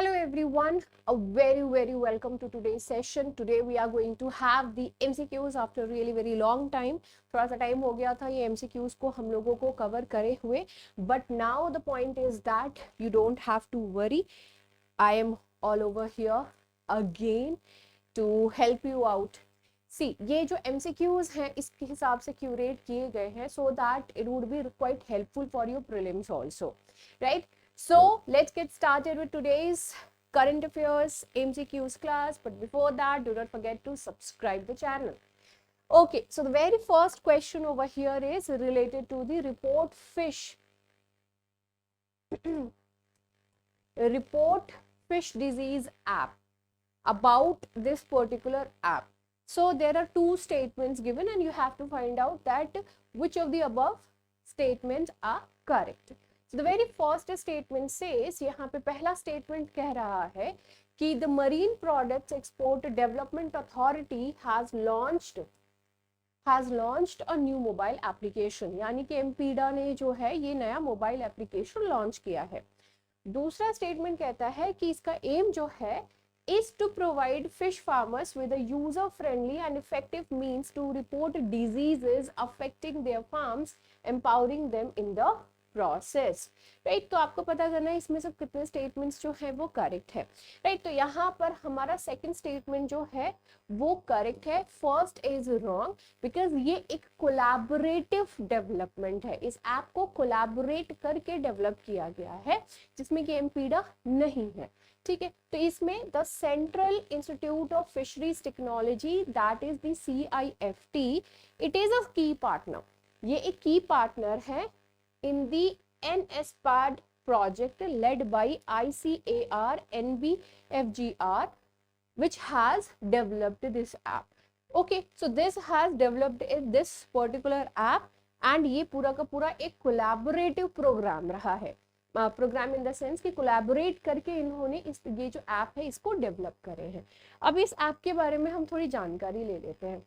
Hello everyone, a very welcome to today's session. Today we are going to have the MCQs after really long time. थोड़ा सा time हो गया था ये MCQs को हम लोगों को कवर करे हुए, but now the point is that you don't have to worry. I am all over here again to help you out. See, ये जो MCQs हैं इसके हिसाब से क्यूरेट किए गए हैं so that it would be quite helpful for your prelims also, right? So let's get started with today's current affairs MCQs class. But before that, do not forget to subscribe the channel. Okay, so the very first question over here is related to the report fish report fish disease app. About this particular app, so there are two statements given and you have to find out that which of the above statements are correct. So the very first statement says, यहाँ पे पहला statement कह रहा है कि the Marine Products Export Development Authority has launched a new mobile application. यानी कि MPDA ने जो है ये नया मोबाइल एप्लीकेशन लॉन्च किया है. दूसरा स्टेटमेंट कहता है कि इसका एम जो है is to provide fish farmers with a user-friendly and effective means to report diseases affecting their farms, empowering them in the process. Right? तो आपको पता करना है इसमें से कितने स्टेटमेंट्स जो है वो करेक्ट है. राइट, तो यहाँ पर हमारा सेकंड स्टेटमेंट जो है वो करेक्ट है. फर्स्ट इज रॉन्ग बिकॉज ये एक कोलैबोरेटिव डेवलपमेंट है. इस ऐप को कोलैबोरेट करके डेवलप किया गया है जिसमें कि एमपीडा नहीं है. ठीक है, तो इसमें the central institute of fisheries technology that is the CIFT, it is अ की पार्टनर. ये एक की पार्टनर है in the NSPAD project led by ICAR NBFGR which has developed this app. Okay, so this has developed this particular app and ये पूरा का पूरा एक कोलैबोरेटिव प्रोग्राम रहा है. प्रोग्राम इन द सेंस कि कोलैबोरेट करके इन्होंने इस ये जो ऐप है इसको डेवलप करे हैं. अब इस ऐप के बारे में हम थोड़ी जानकारी ले लेते हैं.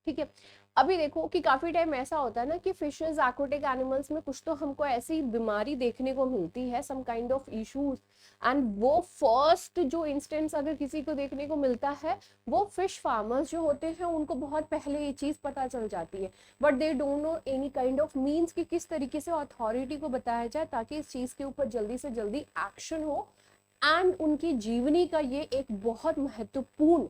ठीक है, अभी देखो कि काफी टाइम ऐसा होता है ना कि फिशेस एक्वाटिक एनिमल्स में कुछ तो हमको ऐसी बीमारी देखने को मिलती है, some kind of issues, and वो फर्स्ट जो इंस्टेंस अगर किसी को देखने को मिलता है वो फिश फार्मर्स जो होते हैं उनको बहुत पहले ये चीज पता चल जाती है, but they don't know any kind of means कि किस तरीके से अथॉरिटी को बताया जाए ताकि इस चीज के ऊपर जल्दी से जल्दी एक्शन हो. एंड उनकी जीवनी का ये एक बहुत महत्वपूर्ण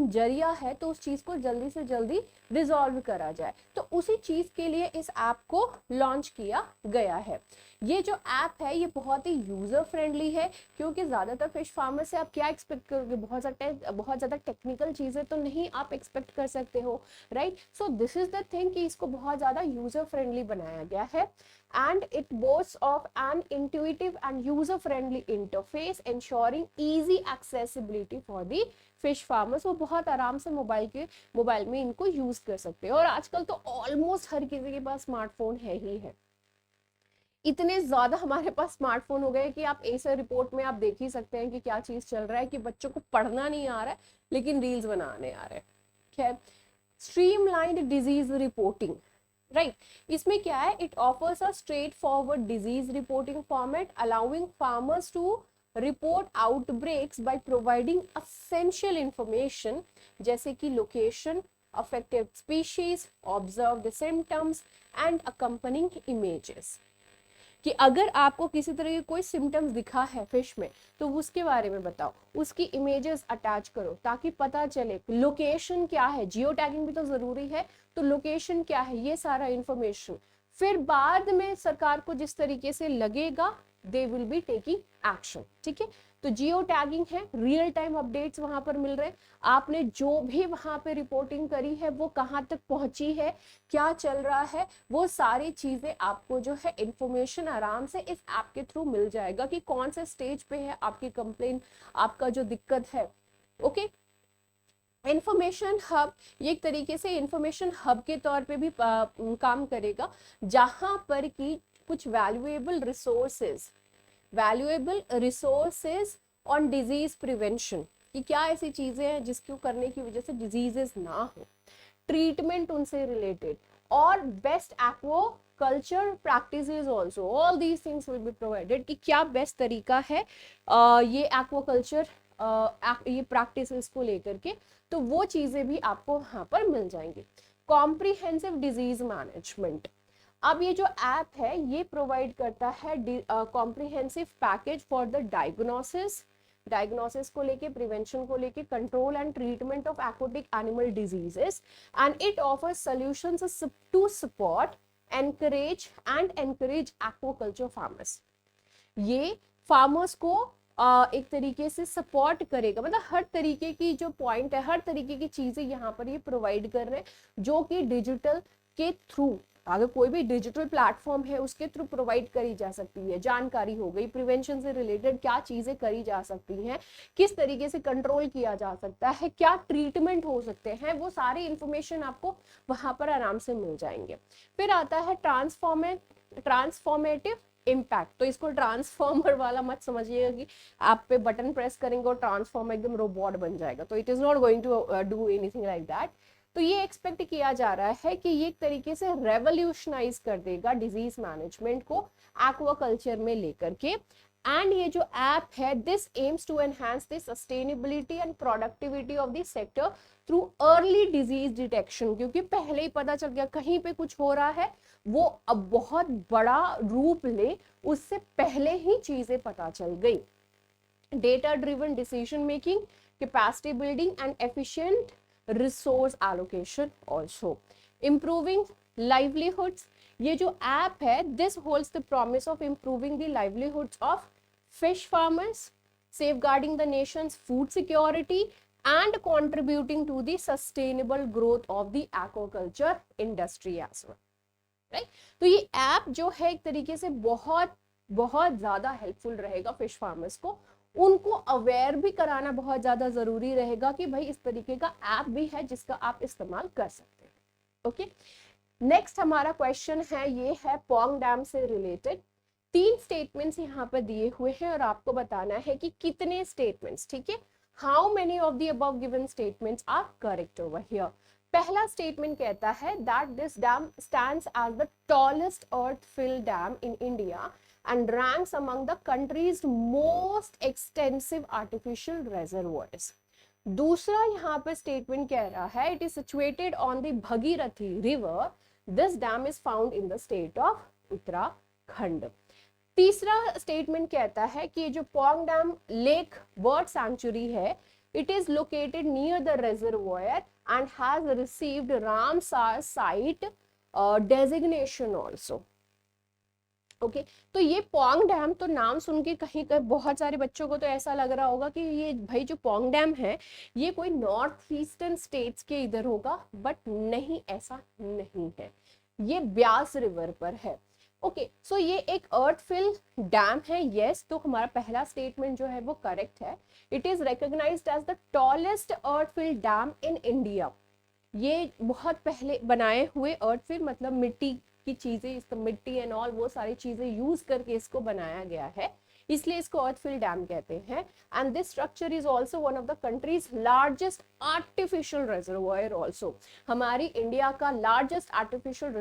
जरिया है, तो उस चीज को जल्दी से जल्दी रिजॉल्व करा जाए. तो उसी चीज के लिए इस ऐप को लॉन्च किया गया है. ये जो ऐप है ये बहुत ही यूजर फ्रेंडली है क्योंकि ज्यादातर फिश फार्मर से आप क्या एक्सपेक्ट करोगे, बहुत ज्यादा टेक्निकल चीजें तो नहीं आप एक्सपेक्ट कर सकते हो. Right, so this is the thing कि इसको बहुत ज्यादा यूजर फ्रेंडली बनाया गया है. And it boasts of an intuitive and user-friendly interface ensuring easy accessibility for the fish farmers. वो बहुत आराम से मोबाइल में इनको यूज कर सकते हैं. और आजकल तो ऑलमोस्ट हर किसी के पास स्मार्टफोन है ही है. इतने ज्यादा हमारे पास स्मार्टफोन हो गए कि आप ऐसे रिपोर्ट में आप देख ही सकते हैं कि क्या चीज चल रहा है कि बच्चों को पढ़ना नहीं आ रहा है लेकिन रील्स बनाने आ रहे हैं. खैर, स्ट्रीमलाइंड डिजीज रिपोर्टिंग. राइट, इसमें क्या है, it offers a straightforward disease reporting format allowing farmers to report outbreaks by providing essential information जैसे कि location, affected species, observed symptoms and accompanying images. कि अगर आपको किसी तरह के कोई सिम्टम्स दिखा है फिश में तो उसके बारे में बताओ, उसकी इमेजेस अटैच करो ताकि पता चले लोकेशन क्या है. जियो टैगिंग भी तो जरूरी है, तो लोकेशन क्या है ये सारा इंफॉर्मेशन. फिर बाद में सरकार को जिस तरीके से लगेगा they will be taking action. ठीक है, तो जियो टैगिंग है, रियल टाइम अपडेट्स वहां पर मिल रहे हैं. आपने जो भी वहां पे रिपोर्टिंग करी है वो कहाँ तक पहुंची है, क्या चल रहा है, वो सारी चीजें आपको जो है इंफॉर्मेशन आराम से इस ऐप के थ्रू मिल जाएगा कि कौन से स्टेज पे है आपकी कंप्लेन, आपका जो दिक्कत है. ओके, इंफॉर्मेशन हब ये एक तरीके से इंफॉर्मेशन हब के तौर पे भी काम करेगा जहां पर कि कुछ valuable resources on disease prevention, कि क्या ऐसी चीजें हैं जिसको करने की वजह से डिजीजेस ना हो, ट्रीटमेंट उनसे रिलेटेड, और best aqua culture practices also, all these things will be provided कि क्या बेस्ट तरीका है ये एक्वाकल्चर ये प्रैक्टिसेस को लेकर के, तो वो चीजें भी आपको वहां पर मिल जाएंगी। कॉम्प्रिहेंसिव डिजीज मैनेजमेंट, अब ये जो ऐप है ये प्रोवाइड करता है comprehensive package for the diagnosis को लेके, प्रिवेंशन को लेके, control and treatment of aquatic animal diseases, and it offers solutions to support encourage aquaculture farmers. ये फार्मर्स को एक तरीके से सपोर्ट करेगा, मतलब हर तरीके की जो पॉइंट है, हर तरीके की चीजें यहाँ पर ये प्रोवाइड कर रहे हैं जो कि डिजिटल के थ्रू, अगर कोई भी डिजिटल प्लेटफॉर्म है उसके थ्रू प्रोवाइड करी जा सकती है। जानकारी हो गई, प्रिवेंशन से रिलेटेड क्या चीजें करी जा सकती हैं, किस तरीके से कंट्रोल किया जा सकता है, क्या ट्रीटमेंट हो सकते हैं, वो सारी इंफॉर्मेशन आपको वहां पर आराम से मिल जाएंगे। फिर आता है ट्रांसफॉर्मेटिव इम्पैक्ट, तो इसको ट्रांसफॉर्मर वाला मत समझिएगा कि आप पे बटन प्रेस करेंगे और ट्रांसफॉर्मर एकदम रोबोट बन जाएगा, तो it is not going to do anything like that. तो ये एक्सपेक्ट किया जा रहा है कि ये एक तरीके से रेवोल्यूशनाइज कर देगा डिजीज मैनेजमेंट को एक्वाकल्चर में लेकर के। एंड ये जो ऐप है, this aims to enhance the sustainability and productivity of the sector through early disease detection, क्योंकि पहले ही पता चल गया कहीं पे कुछ हो रहा है, वो अब बहुत बड़ा रूप ले, उससे पहले ही चीजें पता चल गई। Data driven decision making, capacity building and efficient resource allocation also, improving livelihoods. ये जो ऐप है, this holds the promise of improving the livelihoods of fish farmers, safeguarding the nation's food security and contributing to the sustainable growth of the aquaculture industry as well, right? तो ये app जो है एक तरीके से बहुत बहुत ज्यादा हेल्पफुल रहेगा फिश फार्मर्स को, उनको अवेयर भी कराना बहुत ज्यादा जरूरी रहेगा कि भाई इस तरीके का ऐप भी है जिसका आप इस्तेमाल कर सकते हैं। ओके, नेक्स्ट हमारा क्वेश्चन है, ये है पोंग डैम से रिलेटेड। 3 स्टेटमेंट्स यहाँ पर दिए हुए हैं और आपको बताना है कि कितने स्टेटमेंट्स, ठीक है, how many of the above given statements are correct over here. पहला स्टेटमेंट कहता है that this dam stands as the tallest earth fill dam in India and ranks among the country's most extensive artificial reservoirs. दूसरा यहाँ पर statement कह रहा है it is situated on the Bhagirathi river. This dam is found in the state of Uttarakhand. तीसरा statement कहता है कि ये जो Pong dam lake bird sanctuary है, it is located near the reservoir and has received Ramsar site designation also. Okay तो ये Pong dam, तो नाम सुन के कहीं बहुत सारे बच्चों को तो ऐसा लग रहा होगा कि ये भाई जो पोंग डैम है ये कोई नॉर्थ ईस्टर्न स्टेट्स के इधर होगा, बट नहीं, ऐसा नहीं है, ये ब्यास रिवर पर है। ओके सो ये एक अर्थफिल डैम है, यस, तो हमारा पहला स्टेटमेंट जो है वो करेक्ट है। It is recognised as the tallest earthfill dam in India. ये बहुत पहले बनाए हुए अर्थफिल, मतलब मिट्टी की चीजें, इसको मिट्टी एंड ऑल वो सारी चीजें यूज करके इसको बनाया गया है, इसलिए इसको अर्थफिल डैम कहते हैं। And this structure is also one of the countries largest artificial reservoir also. हमारी इंडिया का लार्जेस्ट आर्टिफिशियल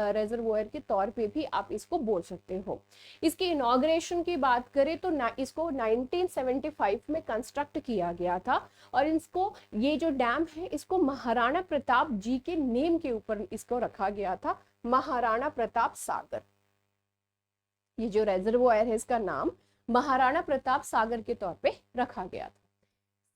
रिजर्वोयर के तौर पे भी आप इसको बोल सकते हो। इसकी इनॉग्रेशन की बात करें तो इसको 1975 में कंस्ट्रक्ट किया गया था, और इसको, ये जो डैम है इसको महाराणा प्रताप जी के नेम के ऊपर इसको रखा गया था, महाराणा प्रताप सागर। ये जो रिजर्वोयर है इसका नाम महाराणा प्रताप सागर के तौर पे रखा गया था।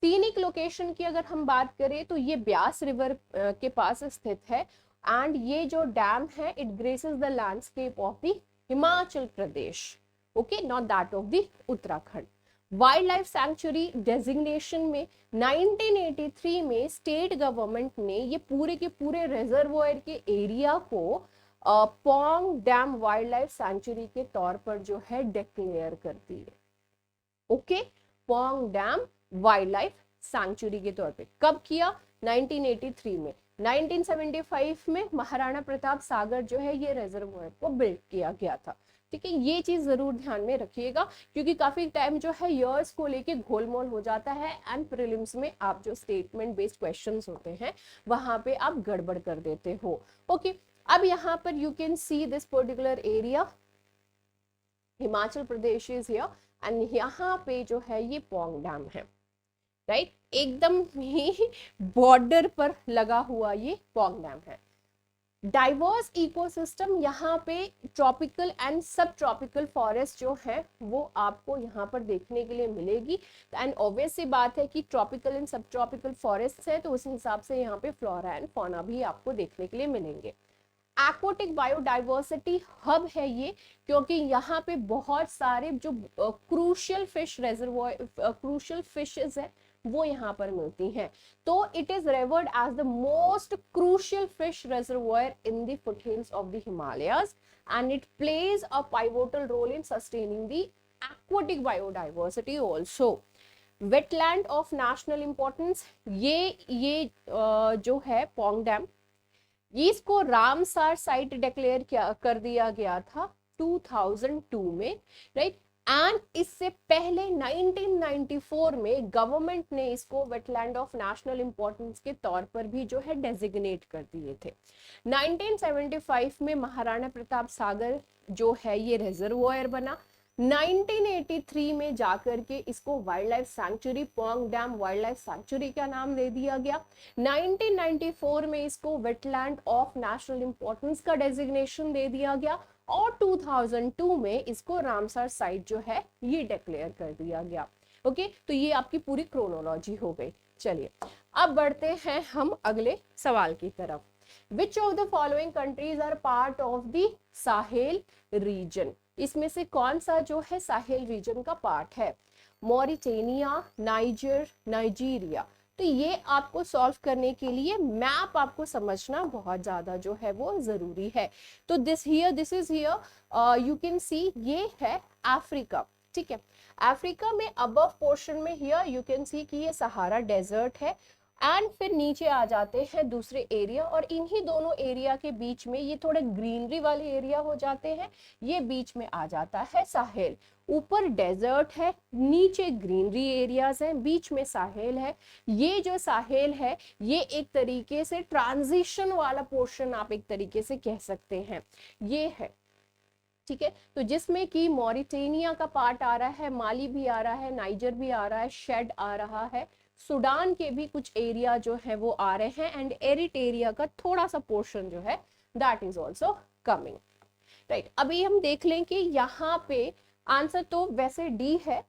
सीनिक लोकेशन की अगर हम बात करें तो ये ब्यास रिवर के पास स्थित है, एंड ये जो डैम है it graces the landscape of the Himachal Pradesh, okay, not that of the Uttarakhand. Wild life sanctuary designation में 1983 में स्टेट गवर्नमेंट ने ये पूरे के पूरे रिजर्वोयर के एरिया को Pong dam wild life sanctuary के तौर पर जो है डिक्लेयर कर दी है। Okay, Pong dam wild life sanctuary के तौर पे कब किया? 1983 में। 1975 में महाराणा प्रताप सागर जो है ये रिजर्वोयर को बिल्ड किया गया था। ठीक है, ये चीज जरूर ध्यान में रखिएगा, क्योंकि काफी टाइम जो है ईयर्स को लेके घोलमोल हो जाता है, एंड प्रीलिम्स में आप जो स्टेटमेंट बेस्ड क्वेश्चंस होते हैं वहां पे आप गड़बड़ कर देते हो। ओके, अब यहाँ पर you can see this particular area, Himachal Pradesh is here, and यहाँ पे जो है ये पोंग डैम है, राइट, एकदम ही बॉर्डर पर लगा हुआ ये पोंग डैम है। डाइवर्स इकोसिस्टम, यहाँ पे ट्रॉपिकल एंड सब ट्रॉपिकल फॉरेस्ट जो है वो आपको यहाँ पर देखने के लिए मिलेगी, एंड ऑब्वियस सी बात है कि ट्रॉपिकल एंड सब ट्रॉपिकल फॉरेस्ट है तो उस हिसाब से यहाँ पे फ्लोरा एंड फौना भी आपको देखने के लिए मिलेंगे। एक्वाटिक बायोडाइवर्सिटी हब है ये, क्योंकि यहाँ पे बहुत सारे जो crucial fish reservoir, crucial fishes है वो यहाँ पर मिलती हैं। तो it is revered as the most crucial fish reservoir in the foothills of the Himalayas, and it plays a pivotal role in sustaining the aquatic biodiversity also. Wetland of national importance, ये जो है Pong dam, इसको Ramsar site declare कर दिया गया था 2002 में, right, and इससे पहले 1994 में गवर्नमेंट ने इसको वेटलैंड ऑफ नेशनल इंपॉर्टेंस के तौर पर भी जो है डेजिग्नेट कर दिए थे। 1975 में महाराणा प्रताप सागर जो है ये रिजर्वोयर बना। 1983 में जाकर के इसको wild life sanctuary, Pong dam wild life sanctuary का नाम दे दिया गया। 1994 में इसको वेटलैंड ऑफ नेशनल इंपॉर्टेंस का डेजिग्नेशन दे दिया गया, और 2002 में इसको रामसर साइट जो है ये डिक्लेयर कर दिया गया। ओके, तो ये आपकी पूरी क्रोनोलॉजी हो गई। चलिए अब बढ़ते हैं हम अगले सवाल की तरफ। Which of the following countries are part of the Sahel region, इसमें से कौन सा जो है साहेल रीजन का पार्ट है? Mauritania, Niger, Nigeria. तो ये आपको सॉल्व करने के लिए मैप आपको समझना बहुत ज्यादा जो है वो जरूरी है। तो this is here you can see, ये है अफ्रीका, ठीक है। अफ्रीका में अबव पोर्शन में हियर यू कैन सी कि ये सहारा डेजर्ट है, एंड फिर नीचे आ जाते हैं दूसरे एरिया, और इन्हीं दोनों एरिया के बीच में ये थोड़े ग्रीनरी वाले एरिया हो जाते हैं, ये बीच में आ जाता है साहेल। ऊपर डेजर्ट है, नीचे ग्रीनरी एरियाज हैं, बीच में साहेल है। ये जो साहेल है ये एक तरीके से ट्रांजिशन वाला पोर्शन आप एक तरीके से कह सकते हैं, ये है, ठीक है। तो जिसमें कि मॉरिटेनिया का पार्ट आ रहा है, माली भी आ रहा है, नाइजर भी आ रहा है, शेड आ रहा है, सूडान के भी कुछ एरिया जो है वो आ रहे हैं, एंड एरिटेरिया का थोड़ा सा पोर्शन जो है that is also coming, right. अभी हम देख लें कि यहाँ पे आंसर तो वैसे डी है,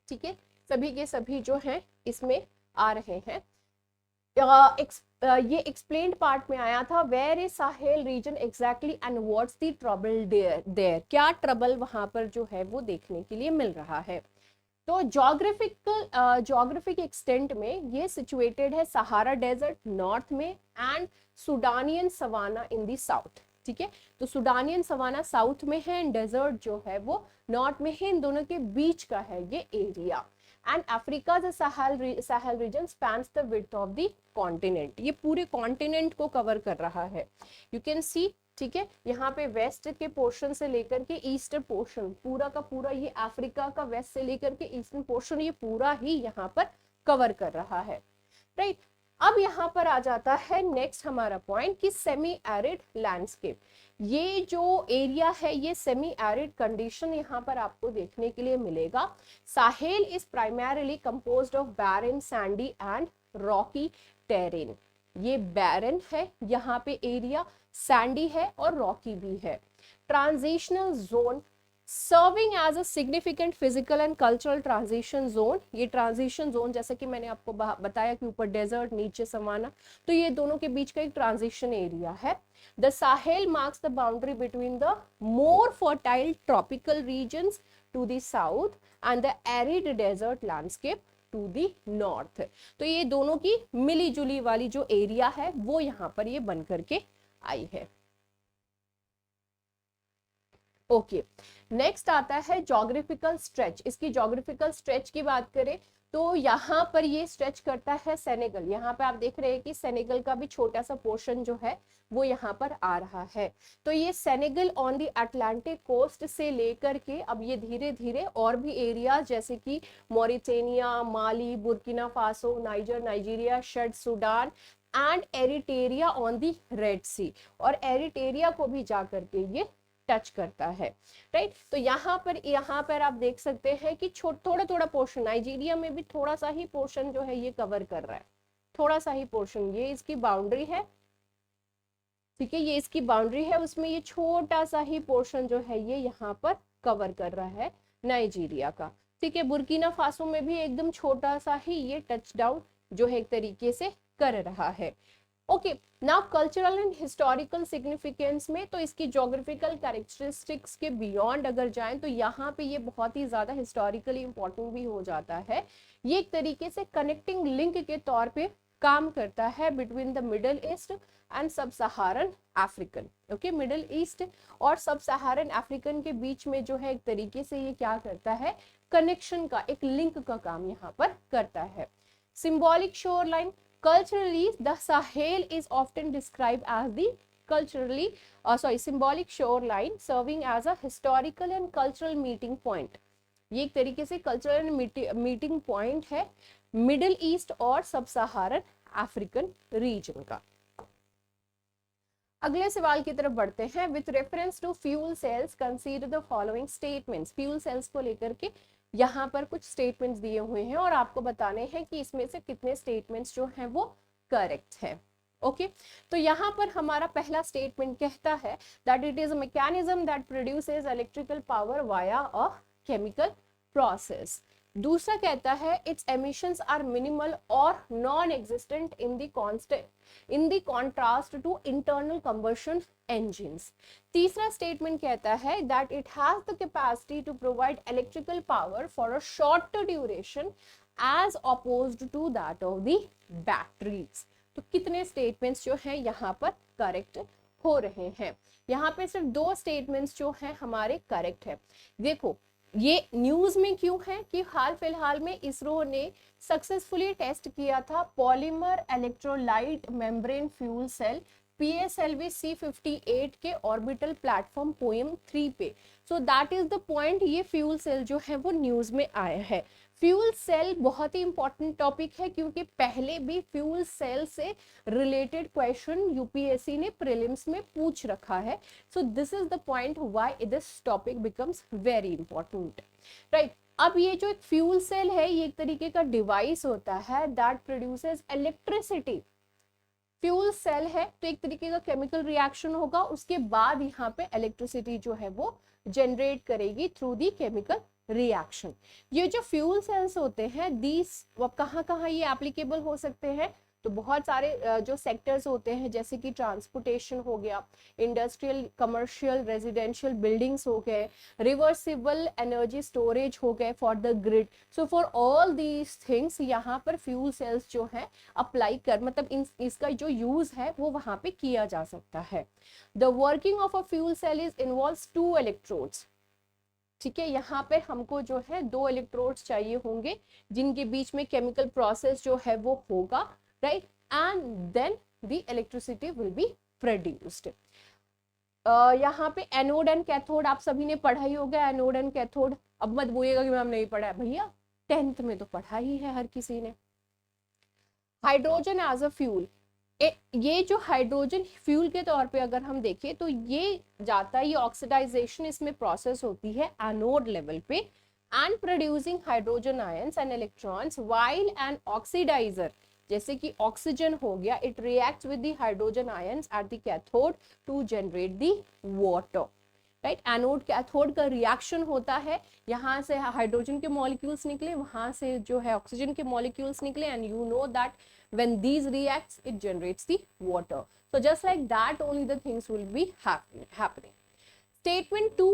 ठीक है, सभी के सभी जो हैं इसमें आ रहे हैं। ये एक्सप्लेन्ड पार्ट में आया था, where is Sahel region exactly and what's the trouble there, क्या ट्रबल वहां पर जो है वो देखने के लिए मिल रहा है। तो जोग्राफिक एक्सटेंट में ये सिचुएटेड है सहारा डेजर्ट नॉर्थ में, and Sudanian savanna in the south, ठीक है। तो सुडानियन सवाना साउथ में है, एंड डेजर्ट जो है वो नॉर्थ में है, इन दोनों के बीच का है ये area. And Africa Sahel region spans the width of the continent, ये पूरे कॉन्टिनेंट को कवर कर रहा है, यू कैन सी, ठीक है। यहाँ पे वेस्ट के पोर्शन से लेकर के ईस्टर्न पोर्शन पूरा का पूरा, ये अफ्रीका का वेस्ट से लेकर के ईस्टर्न पोर्शन ये पूरा ही यहाँ पर कवर कर रहा है, राइट। अब यहाँ पर आ जाता है नेक्स्ट हमारा पॉइंट कि सेमी एरिड लैंडस्केप, ये जो एरिया है ये सेमी एरिड कंडीशन यहाँ पर आपको देखने के लिए मिलेगा। Sahel is primarily composed of barren, sandy and rocky terrain, ये बैरन है यहाँ पे एरिया, सैंडी है और रॉकी भी है। Transitional zone serving as a significant physical and cultural transition zone, ये ट्रांजिशन जोन जैसे कि मैंने आपको बताया कि ऊपर डेजर्ट नीचे सवाना, तो ये दोनों के बीच का एक ट्रांजिशन एरिया है। The Sahel marks the boundary between the more fertile tropical regions to the south and the arid desert landscape to the north. तो ये दोनों की मिली जुली वाली जो एरिया है वो यहाँ पर ये बन करके आई है। ओके, नेक्स्ट आता है जोग्राफिकल स्ट्रेच। इसकी जोग्राफिकल स्ट्रेच की बात करें तो यहाँ पर ये स्ट्रेच करता है सेनेगल, यहाँ पे आप देख रहे हैं कि सेनेगल का भी छोटा सा पोर्शन जो है वो यहाँ पर आ रहा है। तो ये Senegal on the Atlantic coast से लेकर के अब ये धीरे धीरे और भी एरिया जैसे कि Mauritania, Mali, Burkina Faso, Niger, Nigeria, Chad, Sudan, and Eritrea on the Red Sea, और एरिटेरिया को भी जा करके ये टच करता है, राइट। तो यहाँ पर आप देख सकते हैं कि थोड़ा थोड़ा पोर्शन, नाइजीरिया में भी थोड़ा सा ही पोर्शन जो है ये कवर कर रहा है, थोड़ा सा ही पोर्शन, ये इसकी बाउंड्री है, ठीक है, ये इसकी बाउंड्री है, उसमें ये छोटा सा ही पोर्शन जो है ये यहाँ पर कवर कर रहा है नाइजीरिया का, ठीक है। बुर्किना फासो में भी एकदम छोटा सा ही ये टच डाउन जो है एक तरीके से कर रहा है। Okay, now cultural and historical significance में तो इसकी ज्योग्राफिकल कैरेक्टरिस्टिक्स के बियॉन्ड अगर जाएं तो यहाँ पे ये बहुत ही ज्यादा हिस्टोरिकली इंपॉर्टेंट भी हो जाता है। ये एक तरीके से कनेक्टिंग लिंक के तौर पे काम करता है between the middle east and सब सहारन अफ्रीकन। ओके, मिडल ईस्ट और सब सहारन अफ्रीकन के बीच में जो है एक तरीके से ये क्या करता है, कनेक्शन का, एक लिंक का काम यहाँ पर करता है। Symbolic shore line, culturally the Sahel is often described as the symbolic shoreline serving as a historical and cultural meeting point। ये एक तरीके से कल्चरल मीटिंग पॉइंट है मिडिल ईस्ट और सब सहारन अफ्रीकन रीजन का। अगले सवाल की तरफ बढ़ते हैं। With reference to fuel cells consider the following statements. Fuel cells को लेकर के यहाँ पर कुछ स्टेटमेंट्स दिए हुए हैं और आपको बताने हैं कि इसमें से कितने स्टेटमेंट्स जो हैं वो करेक्ट है। ओके, तो यहाँ पर हमारा पहला स्टेटमेंट कहता है that it is a mechanism that produces electrical power via a chemical process. दूसरा कहता है इट्स एमिशंस आर मिनिमल और non existent in the contrast to internal combustion engines। तीसरा स्टेटमेंट कहता है that it has the capacity to provide electrical power for a shorter duration as opposed to that of the batteries। तो कितने statements जो हैं यहाँ पर correct हो रहे हैं? यहाँ पे सिर्फ 2 स्टेटमेंट्स जो हैं हमारे करेक्ट है। देखो ये न्यूज में क्यों है कि हाल फिलहाल में इसरो ने सक्सेसफुली टेस्ट किया था polymer electrolyte membrane fuel cell PSLV C58 के ऑर्बिटल प्लेटफॉर्म पोएम 3 पे। So that is the point, ये फ्यूल सेल जो है वो न्यूज में आया है। फ्यूल सेल बहुत ही इंपॉर्टेंट टॉपिक है क्योंकि पहले भी फ्यूल सेल से रिलेटेड क्वेश्चन यूपीएससी ने प्रीलिम्स में पूछ रखा है। So this is the point why this topic becomes very important, right. अब ये जो फ्यूल सेल है ये एक तरीके का डिवाइस होता है that produces electricity. Fuel cell है तो एक तरीके का केमिकल रिएक्शन होगा, उसके बाद यहाँ पे इलेक्ट्रिसिटी जो है वो जनरेट करेगी थ्रू दी केमिकल रिएक्शन। ये जो फ्यूल सेल्स होते हैं दीज कहाँ कहाँ ये एप्लीकेबल हो सकते हैं, तो बहुत सारे जो सेक्टर्स होते हैं जैसे कि ट्रांसपोर्टेशन हो गया, इंडस्ट्रियल, कमर्शियल, रेजिडेंशियल बिल्डिंग्स हो गए, रिवर्सिबल एनर्जी स्टोरेज हो गए for the grid. So for all these things यहाँ पर फ्यूल सेल्स जो है अप्लाई कर, मतलब इसका जो यूज है वो वहाँ पे किया जा सकता है। The working of a fuel cell is involves 2 electrodes. ठीक है, यहाँ पे हमको जो है 2 इलेक्ट्रोड्स चाहिए होंगे जिनके बीच में केमिकल प्रोसेस जो है वो होगा, right, and then the electricity will be produced। यहाँ पे एनोड एंड कैथोड आप सभी ने पढ़ा ही होगा, एनोड एंड कैथोड। अब मत बोलिएगा कि मैम नहीं पढ़ा है, भैया 10th में तो पढ़ा ही है हर किसी ने। हाइड्रोजन एज अ फ्यूल, ये जो हाइड्रोजन फ्यूल के तौर पे अगर हम देखें तो ये जाता है, ये ऑक्सीडाइजेशन इसमें प्रोसेस होती है एनोड लेवल पे and producing hydrogen ions and electrons, while an oxidizer जैसे कि ऑक्सीजन हो गया, it reacts with the hydrogen ions at the cathode to generate the water, right. Anode cathode का रिएक्शन होता है, यहाँ से हाइड्रोजन के मॉलिक्यूल्स निकले, वहां से जो है ऑक्सीजन के मॉलिक्यूल्स निकले, and you know that when these reacts it generates the water। So just like that only the things will be happening। Statement 2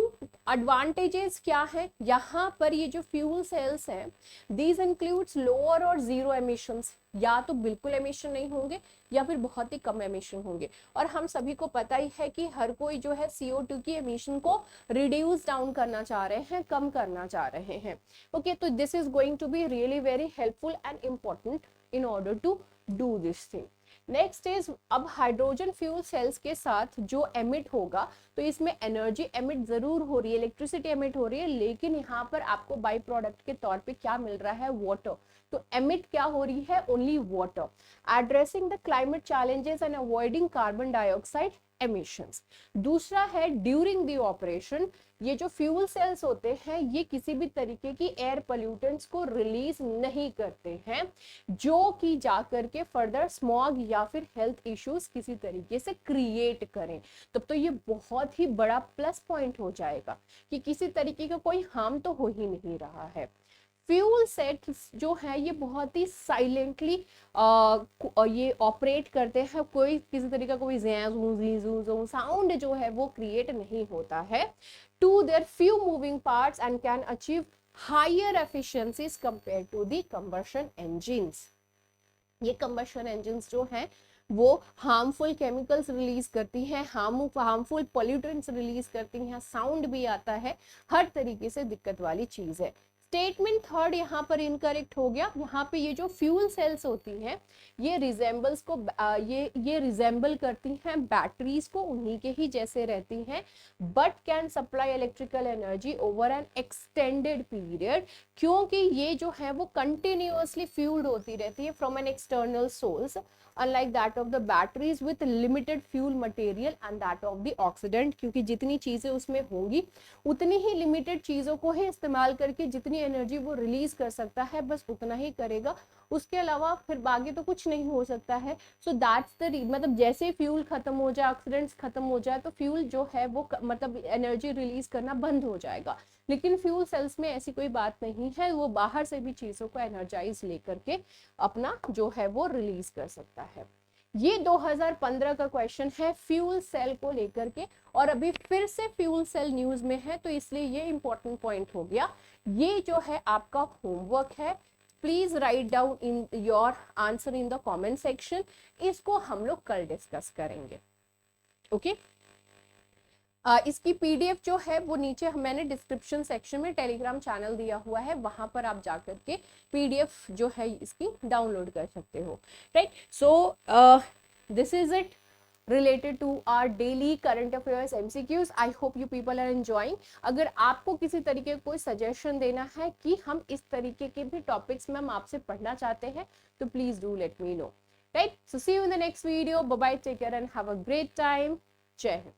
advantages क्या है? यहाँ पर ये जो फ्यूल सेल्स हैं दीज इंक्लूड्स लोअर और जीरो एमिशंस, या तो बिल्कुल एमिशन नहीं होंगे या फिर बहुत ही कम एमिशन होंगे। और हम सभी को पता ही है कि हर कोई जो है CO2 की एमिशन को रिड्यूस डाउन करना चाह रहे हैं, कम करना चाह रहे हैं। ओके, तो this is going to be really very helpful and important in order to do this thing। Next is, अब हाइड्रोजन फ्यूल सेल्स के साथ जो एमिट होगा, तो इसमें एनर्जी एमिट जरूर हो रही है, इलेक्ट्रिसिटी एमिट हो रही है, लेकिन यहाँ पर आपको बाई प्रोडक्ट के तौर पे क्या मिल रहा है, वाटर। तो एमिट क्या हो रही है, only water. Addressing the climate challenges and avoiding carbon dioxide emissions. दूसरा है ड्यूरिंग द ऑपरेशन, ये जो फ्यूल सेल्स होते हैं ये किसी भी तरीके की एयर पोल्यूटेंट्स को रिलीज नहीं करते हैं, जो कि जाकर के फर्दर स्मॉग या फिर हेल्थ इश्यूज किसी तरीके से क्रिएट करें। तब तो ये बहुत ही बड़ा प्लस पॉइंट हो जाएगा कि किसी तरीके का कोई हार्म तो हो ही नहीं रहा है। फ्यूल सेल्स जो है ये बहुत ही साइलेंटली ये ऑपरेट करते हैं, कोई किसी तरीके का कोई साउंड जो है वो क्रिएट नहीं होता है to their few moving parts and can achieve higher efficiencies compare to the combustion engines. ये कंबशन इंजिन्स जो हैं वो हार्मफुल केमिकल्स रिलीज करती हैं, हार्मफुल पोल्यूटेंट्स रिलीज करती हैं, साउंड भी आता है, हर तरीके से दिक्कत वाली चीज है। स्टेटमेंट थर्ड यहाँ पर इनकरेक्ट हो गया। यहाँ पे ये जो फ्यूल सेल्स होती हैं ये रिजेंबल्स को ये रिजेंबल करती हैं बैटरीज को, उन्हीं के ही जैसे रहती हैं, but can supply electrical energy over N extended period, क्योंकि ये जो है वो कंटिन्यूअसली फ्यूल्ड होती रहती है from an external source, unlike that of the batteries with limited fuel material and that of the oxidant, क्योंकि जितनी चीजें उसमें होंगी उतनी ही लिमिटेड चीजों को ही इस्तेमाल करके जितनी एनर्जी वो रिलीज कर सकता है बस उतना ही करेगा, उसके अलावा फिर आगे तो कुछ नहीं हो सकता है। सो दैट्स द मतलब जैसे फ्यूल खत्म हो जाए, ऑक्सीडेंट्स खत्म हो जाए, तो फ्यूल जो है वो मतलब एनर्जी रिलीज करना बंद हो जाएगा। लेकिन फ्यूल सेल्स में ऐसी कोई बात नहीं है, वो बाहर से भी चीजों को एनर्जाइज लेकर के अपना जो है वो रिलीज कर सकता है। ये 2015 का क्वेश्चन है फ्यूल सेल को लेकर के, और अभी फिर से फ्यूल सेल न्यूज में है तो इसलिए ये इंपॉर्टेंट पॉइंट हो गया। ये जो है आपका होमवर्क है, please write down in your answer in the comment section. इसको हम लोग कल डिस्कस करेंगे। ओके इसकी पीडीएफ जो है वो नीचे मैंने डिस्क्रिप्शन सेक्शन में टेलीग्राम चैनल दिया हुआ है, वहां पर आप जाकर के पीडीएफ जो है इसकी डाउनलोड कर सकते हो। Right, so this is it related to our daily current affairs MCQs. I hope you people are enjoying. अगर आपको किसी तरीके का कोई सजेशन देना है कि हम इस तरीके के भी टॉपिक्स में हम आपसे पढ़ना चाहते हैं तो please do let me know. Right? So see you in the next video. Bye bye, take care and have a great time. जय हिंद.